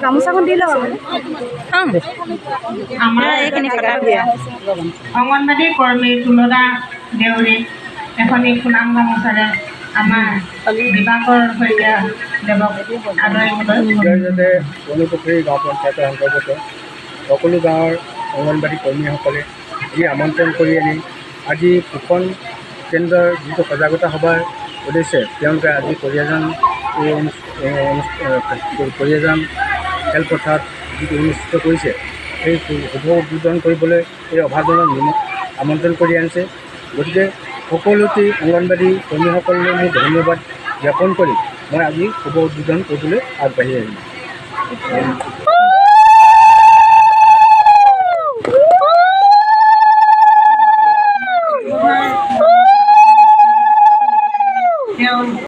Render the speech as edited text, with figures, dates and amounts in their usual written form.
গামোচাখন দি লওক আমাৰ এইখিনি অংগনবাদী কৰ্মী তুলদা দেউৰী এখনি সুনাম গামোচাৰে আমাৰ দিবাকৰ সৈতে দেৱক আদৰিবলৈ যাতে অনুপুখুৰী গাঁও পঞ্চায়তৰ অন্তৰ্গত সকলো গাঁৱৰ অংগনবাদী কৰ্মীসকলে যি আমন্ত্ৰণ কৰি আনি আজি পোষণ কেন্দ্ৰৰ যিটো সজাগতা সভাৰ উদ্দেশ্যে তেওঁলোকে আজি কৰিয়াজান খেলপথাৰত যিটো অনুষ্ঠিত কৰিছে সেই শুভ উদ্বোধন কৰিবলৈ এই অভাজনক আমন্ত্ৰণ কৰি আনিছে। গতিকে সকলোটি অংগনবাদী কৰ্মীসকললৈ মই ধন্যবাদ জ্ঞাপন কৰি মই আজি শুভ উদ্বোধন কৰিবলৈ আগবাঢ়ি আহিলোঁ।